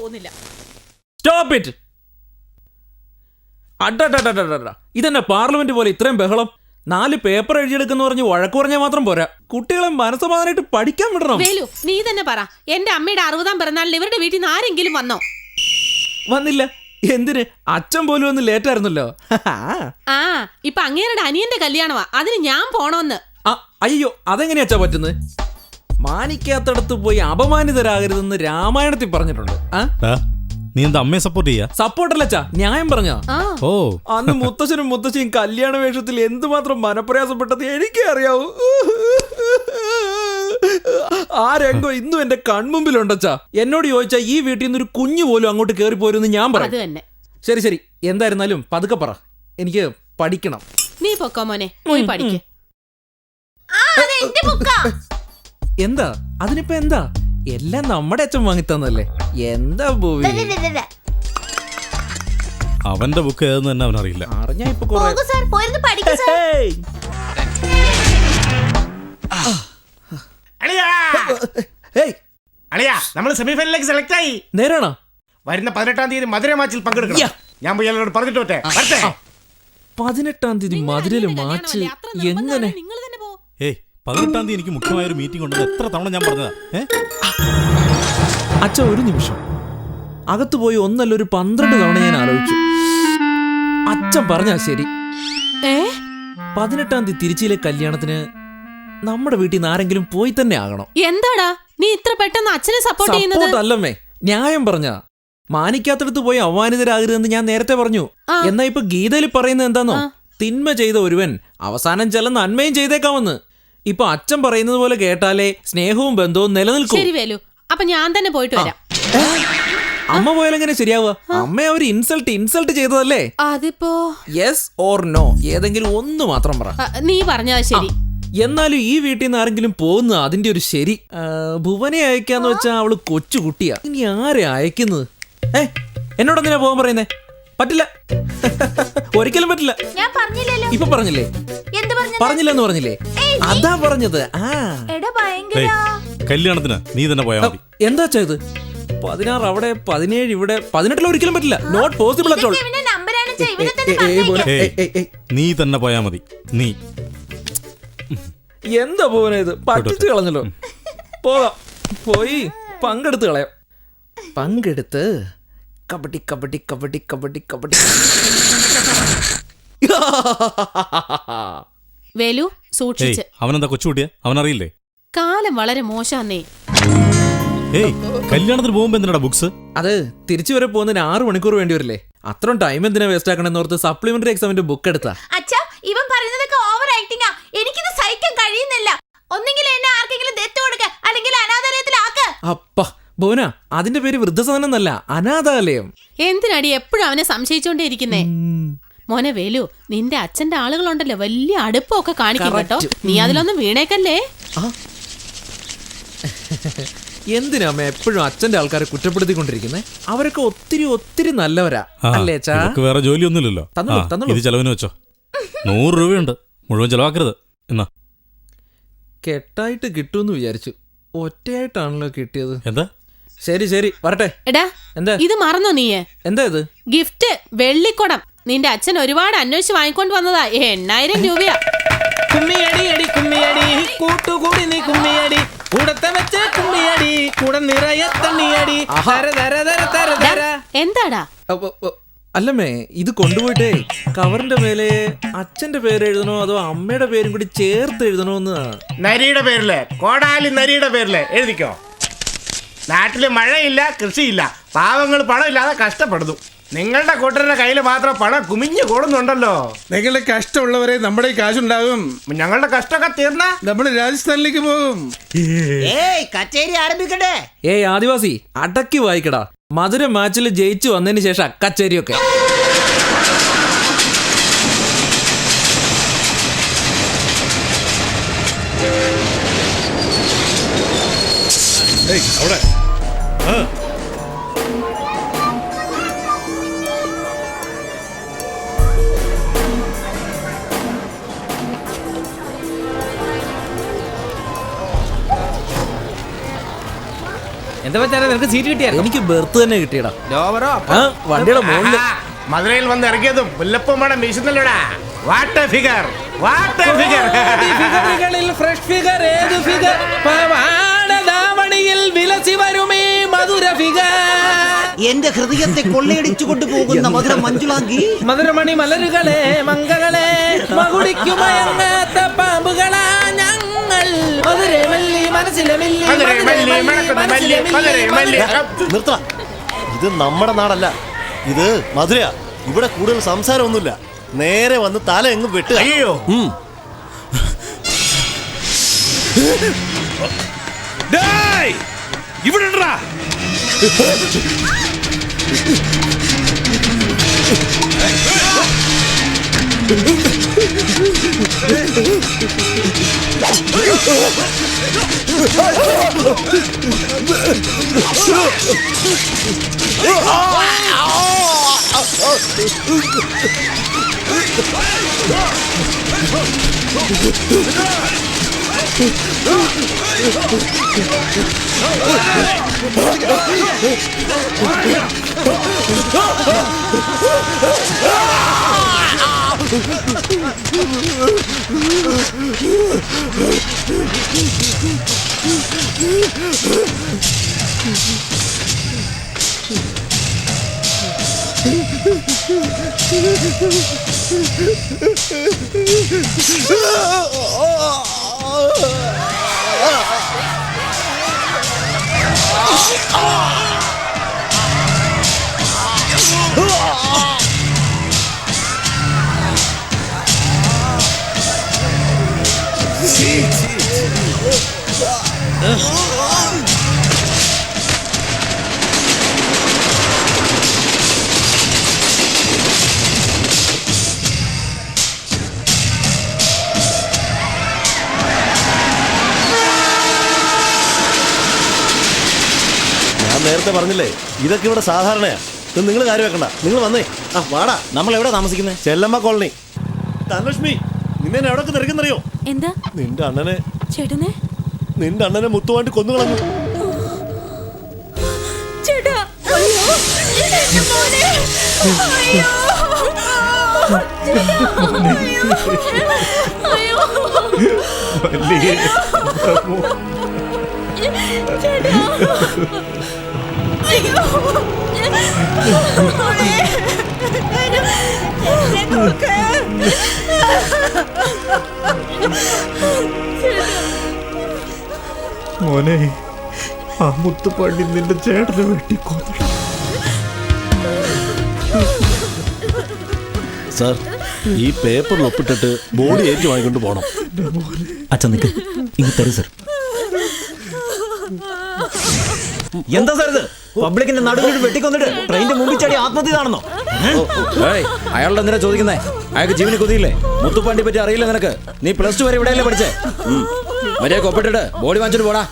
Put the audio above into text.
പോകുന്നില്ല. Stop it. ഇതെന്നെ parliament പോലെ ഇത്രയും ബഹളം? 4 പേപ്പർ എഴുതിയെടുക്കുന്ന പറഞ്ഞ് വഴക്ക് പറഞ്ഞാൽ മാത്രം പോരാ, കുട്ടികളെ മനസ്സമാധാനമായിട്ട് പഠിക്കാൻ വിടണം. വേലു, നീ തന്നെ പറ, എന്റെ അമ്മയുടെ 60-ാം പിറന്നാളിൽ ഇവരുടെ വീട്ടിൽ നിന്ന് ആരെങ്കിലും വന്നോ? വന്നില്ല. എന്തിന്? അച്ഛൻ പോലും ഒന്ന് ലേറ്റ് ആയിരുന്നല്ലോ. ആ, ഇപ്പൊ അങ്ങേരുടെ അനിയന്റെ കല്യാണമാ, അതിന് ഞാൻ പോണോന്ന്. അയ്യോ, അതെങ്ങനെയാച്ചാ പറ്റുന്നത്? മാനിക്കാത്തടത്ത് പോയി അപമാനിതരാകരുതെന്ന് രാമായണത്തിൽ പറഞ്ഞിട്ടുണ്ട്. നീ എന്താ അമ്മയെ സപ്പോർട്ട് ചെയ്യാ? സപ്പോർട്ടല്ലച്ചാ, ന്യായം പറഞ്ഞ. ഓ, അന്ന് മുത്തശ്ശനും മുത്തശ്ശിയും കല്യാണ വേഷത്തിൽ എന്തുമാത്രം മനപ്രയാസപ്പെട്ടത് എനിക്കേ അറിയാവൂ. ആ രംഗം ഇന്നും എന്റെ കൺമുമ്പിലുണ്ടച്ചാ. എന്നോട് ചോദിച്ചാ ഈ വീട്ടിൽ നിന്നൊരു കുഞ്ഞു പോലും അങ്ങോട്ട് കയറി പോരുമെന്ന് ഞാൻ പറയാം. ശരി ശരി, എന്തായിരുന്നാലും പതുക്കെ പറ, എനിക്ക് പഠിക്കണം. നീ പൊക്കോ മോനെ, പോയി പഠിക്ക. എന്താ അതിനിപ്പോ എന്താ? എല്ലാം നമ്മുടെ അച്ഛൻ വാങ്ങിത്തന്നല്ലേ. എന്താ ഭൂവി, അവന്റെ ബുക്ക് ഏതെന്ന് തന്നെ അവനറിയില്ല. അറിഞ്ഞാ ഇപ്പൊ കൊറേ. നമ്മള് സെമിഫൈനലിലേക്ക് സെലക്ട് ആയി. നേരാണോ? വരുന്ന 18-ാം തീയതി മധുര മാച്ചിൽ പങ്കെടുക്കണം. ഞാൻ പോയി എല്ലാവരോട് പറഞ്ഞിട്ട് 18-ാം തീയതി മധുരയില് മാച്ച് എങ്ങനെ? 18-ാം തീയതി എനിക്ക് മുഖ്യമായൊരു മീറ്റിംഗ് ഉണ്ടെന്ന് എത്ര തവണ ഞാൻ പറഞ്ഞതാ. അച്ഛ ഒരു നിമിഷം അകത്ത് പോയി ഒന്നല്ല ഒരു 12 തവണ ഞാൻ ആലോചിച്ചു. അച്ഛൻ പറഞ്ഞാ ശരി. 18-ാം തീയതി തിരുച്ചിയിലെ കല്യാണത്തിന് നമ്മുടെ വീട്ടിൽ നിന്ന് ആരെങ്കിലും പോയി തന്നെ ആകണം. എന്താടാ നീ ഇത്ര പെട്ടെന്ന് അച്ഛനെ സപ്പോർട്ട് ചെയ്യുന്നത്? അല്ലമ്മേ, ന്യായം പറഞ്ഞ മാനിക്കാത്തടത്ത് പോയി അവമാനിതരാകരുതെന്ന് ഞാൻ നേരത്തെ പറഞ്ഞു. എന്നാ ഇപ്പൊ ഗീതയിൽ പറയുന്നത് എന്താന്നോ? തിന്മ ചെയ്ത ഒരുവൻ അവസാനം ചില നന്മയും ചെയ്തേക്കാമെന്ന്. ഇപ്പൊ അച്ഛൻ പറയുന്നത് പോലെ കേട്ടാലേ സ്നേഹവും ബന്ധവും നിലനിൽക്കും. ശരി വേലു, അപ്പൊ ഞാൻ തന്നെ പോയിട്ട് വരാം. അമ്മ പോയാലെങ്ങനെ ശരിയാവുക? അമ്മ അവര് ഇൻസൾട്ട് ചെയ്തതല്ലേ? അതിപ്പോ യെസ് ഓർ നോ, ഏതെങ്കിലും ഒന്ന് മാത്രം പറ. നീ പറഞ്ഞത് ശരി. എന്നാലും ഈ വീട്ടിൽ നിന്ന് ആരെങ്കിലും പോകുന്ന അതിന്റെ ഒരു ശരി. ഭുവനെ അയക്കാന്ന് വെച്ചാ അവള് കൊച്ചുകുട്ടിയാ. ഇനി ആരെ അയക്കുന്നത്? എന്നോടെന്തിനാ പോകാൻ പറയുന്നേ? പറ്റില്ല, ഒരിക്കലും പറ്റില്ല. ഇപ്പൊ പറഞ്ഞില്ലേ? പറഞ്ഞില്ലെന്ന് പറഞ്ഞില്ലേ? അതാ പറഞ്ഞത്. കല്യാണത്തിന് നീ തന്നെ പോയാ മതി. എന്താ ചെയ്ത്? 16 അവിടെ, 17 ഇവിടെ, 18 ഒരിക്കലും പറ്റില്ല. Not possible at all. നീ തന്നെ പോയാ മതി. നീ എന്താ പോവാനാ ഇത്? പറ്റിച്ചു കളഞ്ഞല്ലോ. പോകാം, പോയി പങ്കെടുത്ത് കളയാം. പങ്കെടുത്ത് കബഡി കബഡി കബഡി കബഡി കബഡി. വേലു സൂക്ഷിച്ച്. അവനെന്താ കൊച്ചുകുട്ടിയാ? അവനറിയില്ലേ? കാലം വളരെ മോശാന്നേ. കല്യാണത്തിന് പോകുമ്പോ എന്തിനാ ബുക്സ്? അത് തിരിച്ചു വരെ പോകുന്നതിന് 6 മണിക്കൂർ വേണ്ടി വരില്ലേ? അത്രയും ടൈം എന്തിനാ വേസ്റ്റ് ആക്കണെന്ന് ഓർത്ത് സപ്ലിമെന്ററി എക്സാമിന്റെ ബുക്ക് എടുത്താ. അച്ഛാ, ഇവൻ പറയുന്നതൊക്കെ ഓവർ ആക്ടിംഗാ. എനിക്കിത് സഹിക്കാൻ കഴിയുന്നില്ല. ഒന്നെങ്കിൽ എന്നെ ആർക്കെങ്കിലും ദത്ത് കൊടുക്ക, അല്ലെങ്കിൽ അനാഥാലയത്തിലാക്ക. അപ്പ ബോന, അതിന്റെ പേര് വൃദ്ധസദനം എന്നല്ല, അനാഥാലയം. എന്തിനാടി എപ്പോഴും അവനെ സംശയിച്ചോണ്ടേ ഇരിക്കുന്നേ? മോനെ വേലു, നിന്റെ അച്ഛന്റെ ആളുകളുണ്ടല്ലോ, വലിയ അടുപ്പമൊക്കെ കാണിക്കും കേട്ടോ. നീ അതിലൊന്നും വീണേക്കല്ലേ. എന്തിനാ അമ്മ എപ്പോഴും അച്ഛന്റെ ആൾക്കാരെ കുറ്റപ്പെടുത്തിക്കൊണ്ടിരിക്കുന്നേ? അവരൊക്കെ ഒത്തിരി ഒത്തിരി നല്ലവരാ അല്ലേ? വേറെ ജോലിയൊന്നുമില്ലല്ലോ. ഇത് ചെലവിന് വെച്ചോ. 100 രൂപയുണ്ട്, മുഴുവൻ ചെലവാക്കരുത്. എന്നാ കെട്ടായിട്ട് കിട്ടുമെന്ന് വിചാരിച്ചു, ഒറ്റയായിട്ടാണല്ലോ കിട്ടിയത്. എന്താ? ശരി ശരി, വരട്ടെ. എടാ, എന്താ ഇത് മറന്നോ നീയെ? എന്താ ഇത്? ഗിഫ്റ്റ്, വെള്ളിക്കുടം. നിന്റെ അച്ഛൻ ഒരുപാട് അന്വേഷിച്ച് വാങ്ങിക്കൊണ്ട് വന്നതാ. 8000 രൂപയാ. കുമ്മിയടി അടി കുമ്മിയടി, കൂട്ടുകൂടി നീ കുമ്മിയടി, കൂടത്തെ വെച്ച് കുമ്മിയടി, കൂടെ നിറയെ തണ്ണിയടി. എന്താടാ? അല്ലമ്മേ, ഇത് കൊണ്ടുപോയിട്ടേ കവറിന്റെ മേലെ അച്ഛന്റെ പേര് എഴുതണോ അതോ അമ്മയുടെ പേരും കൂടി ചേർത്ത് എഴുതണോന്ന്? നരിയുടെ പേരില്, കോടാലി നരിയുടെ പേരില് എഴുതിക്കോ. നാട്ടില് മഴയില്ല, കൃഷിയില്ല, പാവങ്ങൾ പണമില്ലാതെ കഷ്ടപ്പെടുന്നു. നിങ്ങളുടെ കൂട്ടരുടെ കയ്യിൽ മാത്രം പണം കുമിഞ്ഞു കൂടുന്നുണ്ടല്ലോ. നിങ്ങളുടെ കഷ്ടമുള്ളവരെ നമ്മുടെ കാശുണ്ടാകും. ഞങ്ങളുടെ കഷ്ടമൊക്കെ തീർന്ന നമ്മൾ രാജസ്ഥാനിലേക്ക് പോകും. കച്ചേരി ആരംഭിക്കട്ടെ. ആദിവാസി, അടക്കി വായിക്കടാ. മധുര മാച്ചിൽ ജയിച്ചു വന്നതിന് ശേഷം കച്ചേരിയൊക്കെ. അവിടെ എന്താ വെച്ചാൽ നിനക്ക് സീറ്റ് കിട്ടിയായിരുന്നു? എനിക്ക് ബെർത്ത് തന്നെ കിട്ടിയടാ. ലോവറോ ആ വണ്ടിയുടെ മുകളിൽ ആഹാ, മധുരയിൽ വന്ന് ഇറങ്ങിയതും മുല്ലപ്പൂമണം വീശുന്നല്ലോടാ. What a figure, what a figure. ഫിഗറുകളിൽ ഫ്രഷ് ഫിഗർ ഏതു ഫിഗർ? പാവാടധാവണിയിൽ വിലസി വരുമേ മധുര ഫിഗർ. എന്റെ ഹൃദയത്തെ കൊള്ളയടിച്ചു കൊണ്ടുപോകുന്ന മധുര മഞ്ജുളാങ്കി, മധുരമണി മലരുകളെ മംഗളെ മകുടിക്കുമയങ്ങാത്ത പാമ്പുകളാ ഞങ്ങൾ. മധുരേ മല്ലി മനസ്സിലെ മില്ലി, മധുരേ മല്ലി, മധുരേ മണക്കുന്ന മല്ലി, മനസ്സിലെ മധുരേ മല്ലി. നിർത്തണം. ഇത് നമ്മുടെ നാടല്ല, ഇത് മധുരയാ. ഇവിടെ കൂടുതൽ സംസാരമൊന്നുമില്ല. നേരെ വന്ന് തല എങ്ങും വെട്ടുക. അയ്യോ, ഇവിടെ ഞാൻ നേരത്തെ പറഞ്ഞില്ലേ, ഇതൊക്കെ ഇവിടെ സാധാരണയാ. ഇത് നിങ്ങൾ കാര്യം വെക്കണ്ട. നിങ്ങൾ വന്നേ. ആ വാടാ. നമ്മൾ എവിടെ താമസിക്കുന്നത്? ചെല്ലമ്മ കോളനി. ധനലക്ഷ്മി, നിന്നെ എവിടൊക്കെ തിരക്കുന്നറിയോ? എന്താ നിന്റെ അണ്ണനെ ചേട്ടനെ? നിന്റെ അണ്ണനെ മുത്തുവാണ്ടി കൊന്നു കളഞ്ഞു. ചേട്ടാ, അയ്യോ, എന്റെ മോനെ. അയ്യോ. അയ്യോ. ചേട്ടാ. അയ്യോ. മോനെ. എന്നെ നോക്ക്. മോനെ, ആ മുത്തുപാണ്ടി നിന്റെ ചേട്ടനെ വെട്ടിക്കൊന്നു. സാർ, ഈ പേപ്പറിൽ ഒപ്പിട്ടിട്ട് ബോഡി ഏറ്റ് വാങ്ങിക്കൊണ്ട് പോണം. അച്ഛൻ നിൽക്ക്, ഇങ്ങ് തരൂ സർ. എന്താ സാർ ഇത്? പബ്ലിക്കിന്റെ നടുവിൽ വെട്ടിക്കൊന്നിട്ട് ട്രെയിനിന്റെ മുമ്പിൽ ചാടി ആത്മഹത്യ ആണെന്നോ? അയാളുടെ എന്തിനാ ചോദിക്കുന്നേ? അയാൾക്ക് ജീവന് കൊതിയില്ലേ? മുത്തുപ്പാണ്ടി പറ്റി അറിയില്ല നിനക്ക്? നീ +2 വരെ ഇവിടെയല്ലേ പഠിച്ചേ? മര്യാദ ഒപ്പിട്ടിട്ട് ബോഡി വാങ്ങിച്ചിട്ട് പോടാ.